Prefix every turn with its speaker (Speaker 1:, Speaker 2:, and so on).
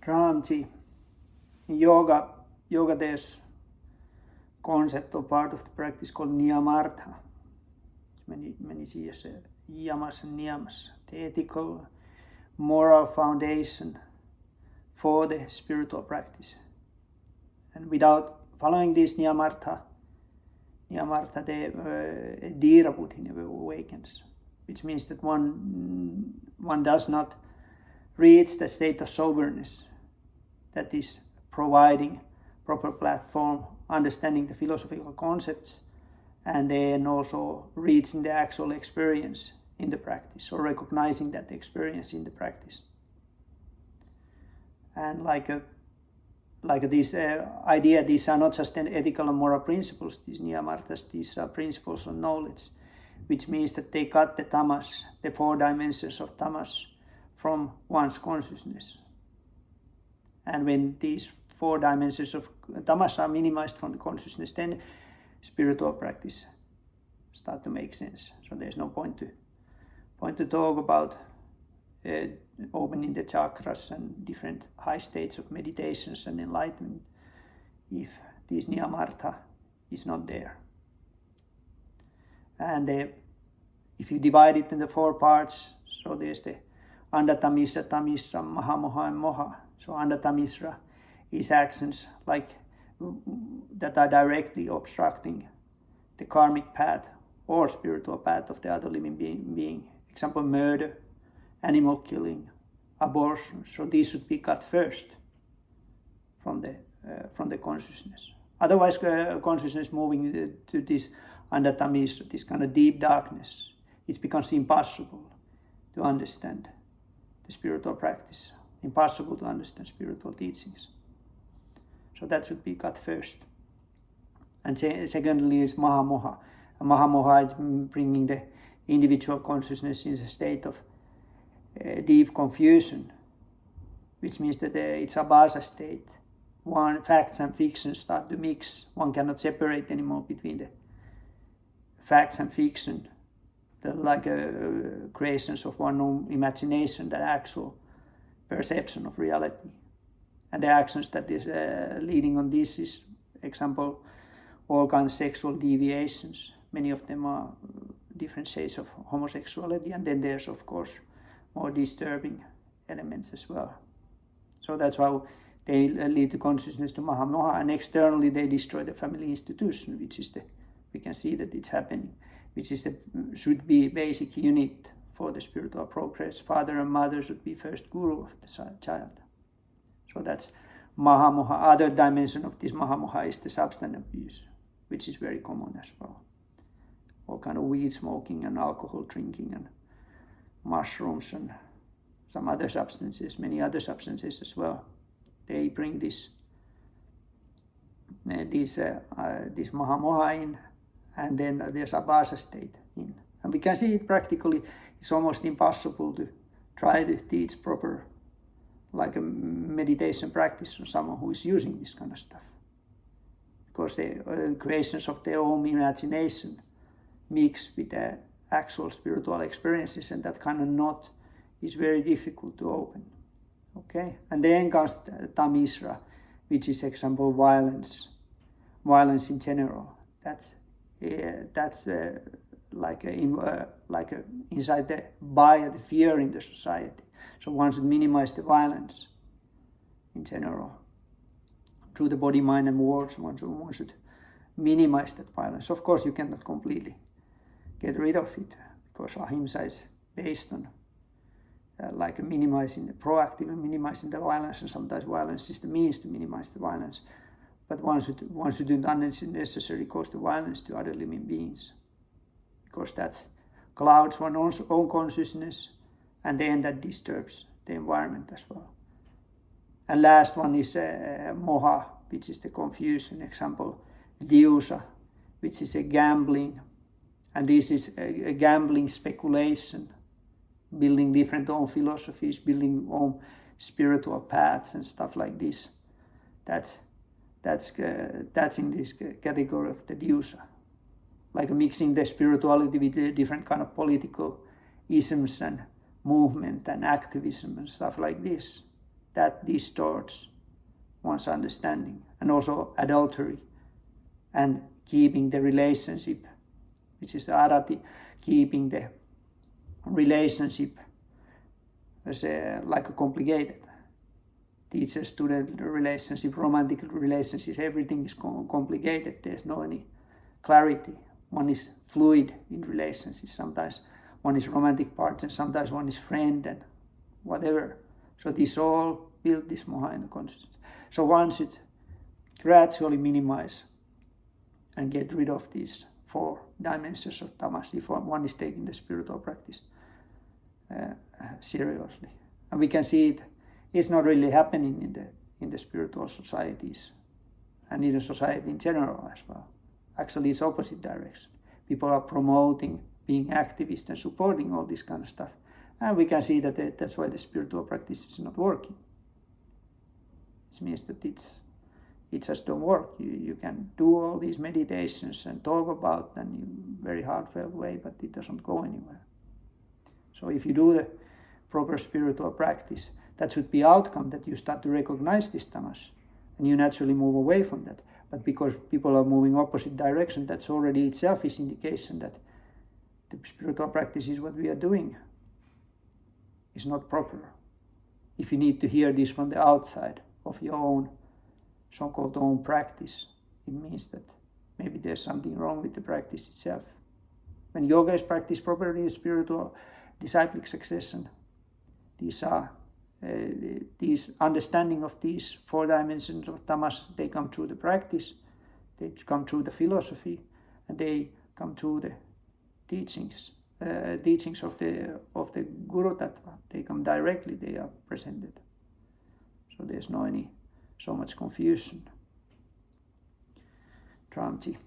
Speaker 1: Ramji, in yoga there's concept or part of the practice called Niyamartha. Many see as yamas and niyamas, the ethical, moral foundation for the spiritual practice. And without following this Niyamartha, the Dhira Buddhi never awakens, which means that one does not reach the state of soberness that is providing proper platform, understanding the philosophical concepts, and then also reaching the actual experience in the practice, or recognizing that experience in the practice. And like this idea, these are not just ethical and moral principles, these niyamarthas, these are principles of knowledge, which means that they cut the tamas, the 4 dimensions of tamas, from one's consciousness. And when these 4 dimensions of tamas are minimized from the consciousness, then spiritual practice start to make sense. So there's no point to talk about opening the chakras and different high states of meditations and enlightenment if this Niyamartha is not there. And if you divide it into 4 parts, so there's the Andatamisra, Tamisra, Mahamoha and Moha. So Andatamisra is actions like that are directly obstructing the karmic path or spiritual path of the other living being. Example, murder, animal killing, abortion. So these should be cut first from the consciousness. Otherwise, consciousness moving to this Andatamisra, this kind of deep darkness, it becomes impossible to understand the spiritual practice, impossible to understand spiritual teachings. So that should be cut first. And secondly is Mahamoha. And Mahamoha is bringing the individual consciousness in a state of deep confusion, which means that it's a basa state. Facts and fiction start to mix. One cannot separate anymore between the facts and fiction, creations of one's own imagination, the actual perception of reality. And the actions that is leading on this is, example, all kinds of sexual deviations. Many of them are different shades of homosexuality, and then there's, of course, more disturbing elements as well. So that's how they lead to consciousness to Mahamoha, and externally they destroy the family institution, which is we can see that it's happening, which is should be basic unit for the spiritual progress. Father and mother should be first guru of the child. So that's Mahamoha. Other dimension of this Mahamoha is the substance abuse, which is very common as well. All kind of weed smoking and alcohol drinking and mushrooms and some other substances, many other substances as well. They bring this Mahamoha in, and then there's a basa state in. And we can see it practically. It's almost impossible to try to teach proper, like a meditation practice on someone who is using this kind of stuff. Because the creations of their own imagination mix with the actual spiritual experiences, and that kind of knot is very difficult to open. Okay, and then comes Tamisra, which is example violence in general. That's inside the baya, the fear in the society. So one should minimize the violence in general through the body, mind, and words. One should minimize that violence. Of course, you cannot completely get rid of it, because ahimsa is based on proactively minimizing the violence, and sometimes violence is the means to minimize the violence. But one should not unnecessarily cause the violence to other living beings, because that clouds one's own consciousness, and then that disturbs the environment as well. And last one is moha, which is the confusion. Example, diusa, which is a gambling, and this is a gambling speculation, building different own philosophies, building own spiritual paths and stuff like this. That's in this category of the diusa, like mixing the spirituality with the different kind of political isms and movement and activism and stuff like this. that distorts one's understanding. And also adultery and keeping the relationship, which is the arati, keeping the relationship as like a complicated teacher-student relationship, romantic relationship, everything is complicated. There's no any clarity. One is fluid in relationships. Sometimes one is romantic partner, sometimes one is friend and whatever. So this all build this moha in the consciousness. So one should gradually minimize and get rid of these 4 dimensions of tamas if one is taking the spiritual practice seriously. And we can see it's not really happening in the spiritual societies and in the society in general as well. Actually, it's opposite direction. People are promoting being activists and supporting all this kind of stuff. And we can see that that's why the spiritual practice is not working. It means that it just don't work. You can do all these meditations and talk about them in very heartfelt way, but it doesn't go anywhere. So if you do the proper spiritual practice, that should be outcome that you start to recognize these tamas and you naturally move away from that. But because people are moving opposite direction, that's already itself is indication that the spiritual practice is what we are doing is not proper. If you need to hear this from the outside of your own so-called own practice, it means that maybe there's something wrong with the practice itself. When yoga is practiced properly in spiritual disciplic succession, these understanding of these 4 dimensions of tamas, they come through the practice, they come through the philosophy, and they come through the teachings of the Guru Tattva. They come directly, they are presented. So there's no so much confusion. Tramji.